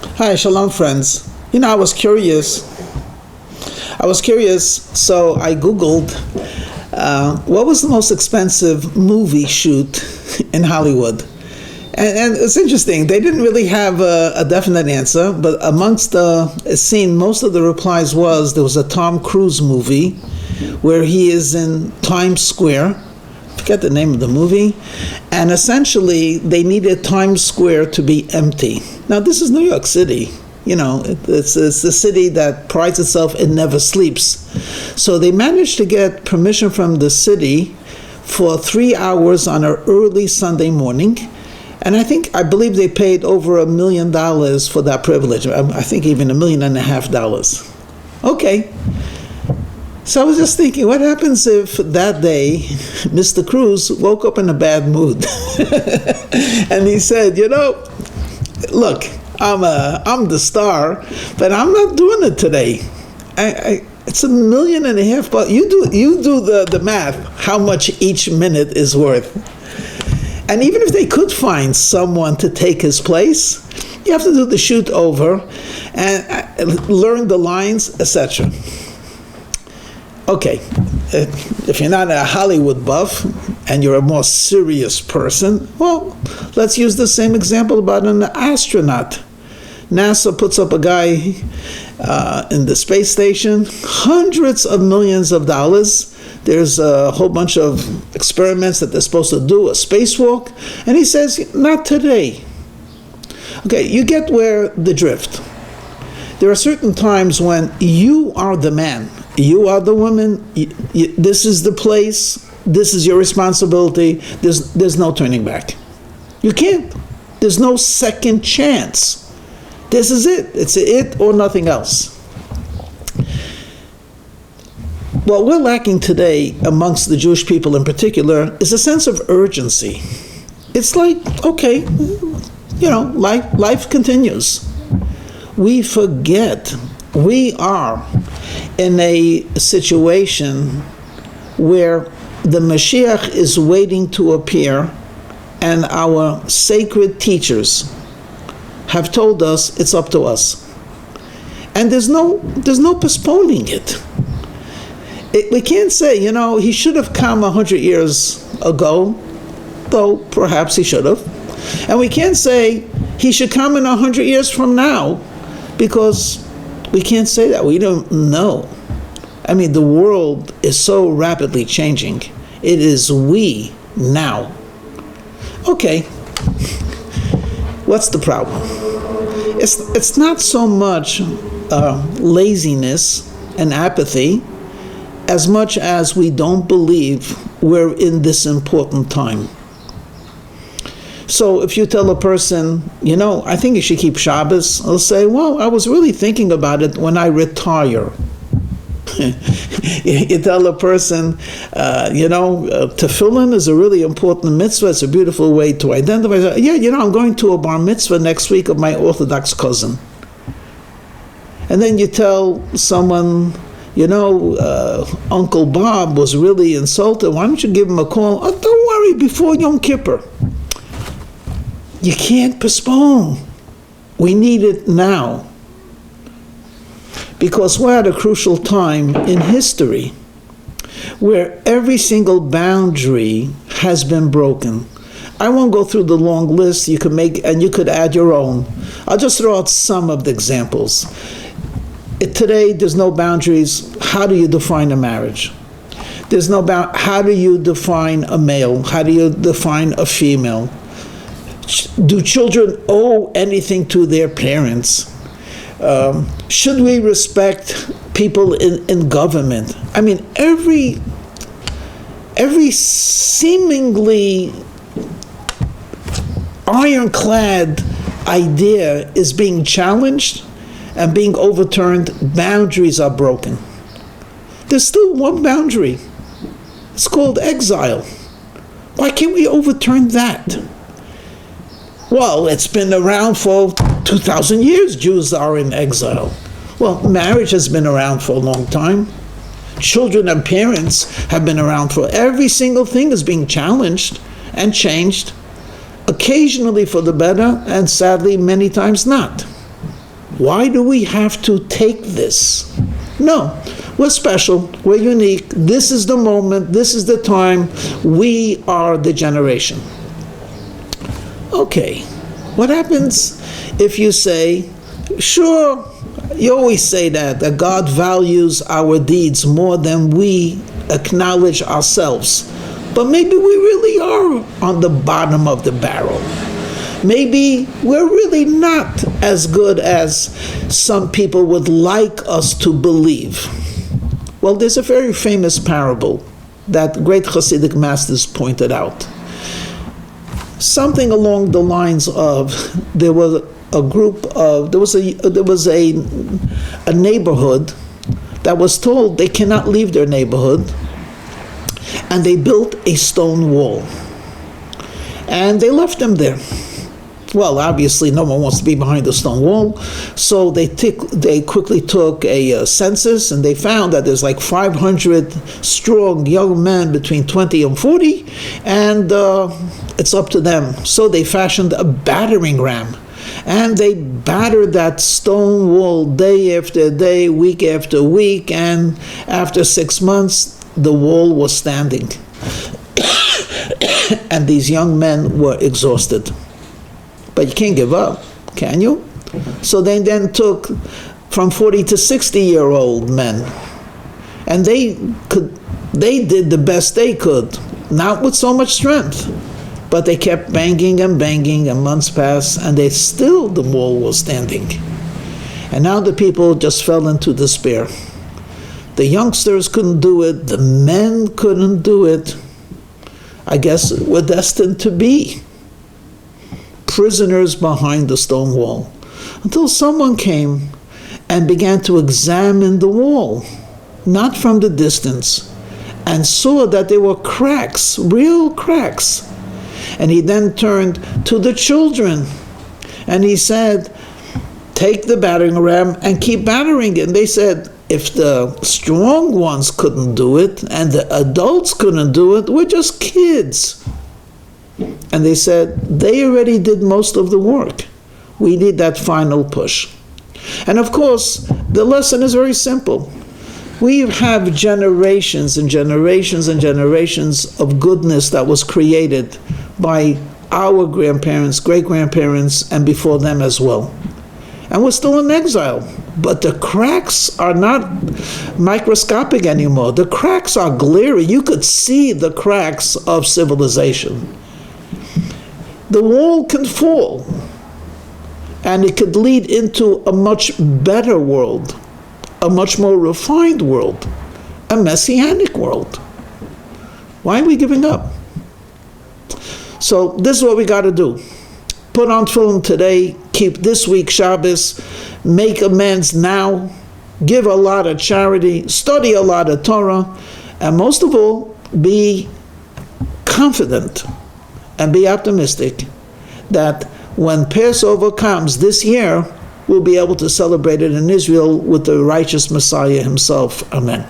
Hi, shalom friends. I was curious. So I Googled what was the most expensive movie shoot in Hollywood. And it's interesting. They didn't really have a definite answer, but amongst the scene, most of the replies there was a Tom Cruise movie where he is in Times Square. I forget the name of the movie. And essentially, they needed Times Square to be empty. Now, this is New York City. It's the city that prides itself, it never sleeps. So they managed to get permission from the city for 3 hours on an early Sunday morning. And I believe they paid over $1 million for that privilege. I think even $1.5 million. Okay. So I was just thinking, what happens if that day Mr. Cruz woke up in a bad mood? And he said, look, I'm the star, but I'm not doing it today. It's $1.5 million, but you do the math, how much each minute is worth. And even if they could find someone to take his place, you have to do the shoot over and learn the lines, etc. Okay, if you're not a Hollywood buff and you're a more serious person, well, let's use the same example about an astronaut. NASA puts up a guy in the space station, hundreds of millions of dollars. There's a whole bunch of experiments that they're supposed to do, a spacewalk, and he says, not today. Okay, you get where the drift. There are certain times when you are the man, you are the woman, this is the place, this is your responsibility, there's no turning back. You can't. There's no second chance. This is it. It's it or nothing else. What we're lacking today amongst the Jewish people in particular is a sense of urgency. It's like, okay, life continues. We forget we are in a situation where the Mashiach is waiting to appear, and our sacred teachers have told us it's up to us. And there's no postponing it. We can't say, he should have come 100 years ago, though perhaps he should have. And we can't say he should come in 100 years from now, because we can't say that. We don't know. I mean, the world is so rapidly changing. It is we now. Okay, what's the problem? It's not so much laziness and apathy, as much as we don't believe we're in this important time. So if you tell a person, I think you should keep Shabbos, they'll say, well, I was really thinking about it when I retire. You tell a person, tefillin is a really important mitzvah, it's a beautiful way to identify. Yeah, I'm going to a bar mitzvah next week of my Orthodox cousin. And then you tell someone, Uncle Bob was really insulted. Why don't you give him a call? Oh, don't worry, before Yom Kippur. You can't postpone. We need it now. Because we're at a crucial time in history where every single boundary has been broken. I won't go through the long list you could make, and you could add your own. I'll just throw out some of the examples. Today, there's no boundaries. How do you define a marriage? There's no how do you define a male? How do you define a female? Do children owe anything to their parents? Should we respect people in government? I mean, every seemingly ironclad idea is being challenged and being overturned. Boundaries are broken. There's still one boundary. It's called exile. Why can't we overturn that? Well, it's been around for 2,000 years. Jews are in exile. Well, marriage has been around for a long time. Children and parents have been around for. Every single thing is being challenged and changed, occasionally for the better, and sadly, many times not. Why do we have to take this? No, we're special, we're unique, this is the moment, this is the time, we are the generation. Okay, what happens if you say, sure, you always say that God values our deeds more than we acknowledge ourselves, but maybe we really are on the bottom of the barrel. Maybe we're really not as good as some people would like us to believe. Well, there's a very famous parable that great Hasidic masters pointed out. Something along the lines of there was a neighborhood that was told they cannot leave their neighborhood, and they built a stone wall, and they left them there. Well, obviously, no one wants to be behind a stone wall, so they quickly took a census, and they found that there's like 500 strong young men between 20 and 40, and it's up to them. So they fashioned a battering ram, and they battered that stone wall day after day, week after week, and after 6 months, the wall was standing. And these young men were exhausted. But you can't give up, can you? So they then took from 40 to 60-year-old men, and they did the best they could, not with so much strength, but they kept banging, and months passed, and the wall was standing. And now the people just fell into despair. The youngsters couldn't do it, the men couldn't do it. I guess we're destined to be prisoners behind the stone wall, until someone came and began to examine the wall, not from the distance, and saw that there were cracks, real cracks. And he then turned to the children and he said, take the battering ram and keep battering it. And they said, if the strong ones couldn't do it and the adults couldn't do it, we're just kids. And they said, they already did most of the work. We need that final push. And of course, the lesson is very simple. We have generations and generations and generations of goodness that was created by our grandparents, great-grandparents, and before them as well. And we're still in exile. But the cracks are not microscopic anymore. The cracks are glaring. You could see the cracks of civilization. The wall can fall, and it could lead into a much better world, a much more refined world, a messianic world. Why are we giving up? So this is what we got to do. Put on tefillin today, keep this week Shabbos, make amends now, give a lot of charity, study a lot of Torah, and most of all, be confident and be optimistic that when Passover comes this year, we'll be able to celebrate it in Israel with the righteous Messiah himself. Amen.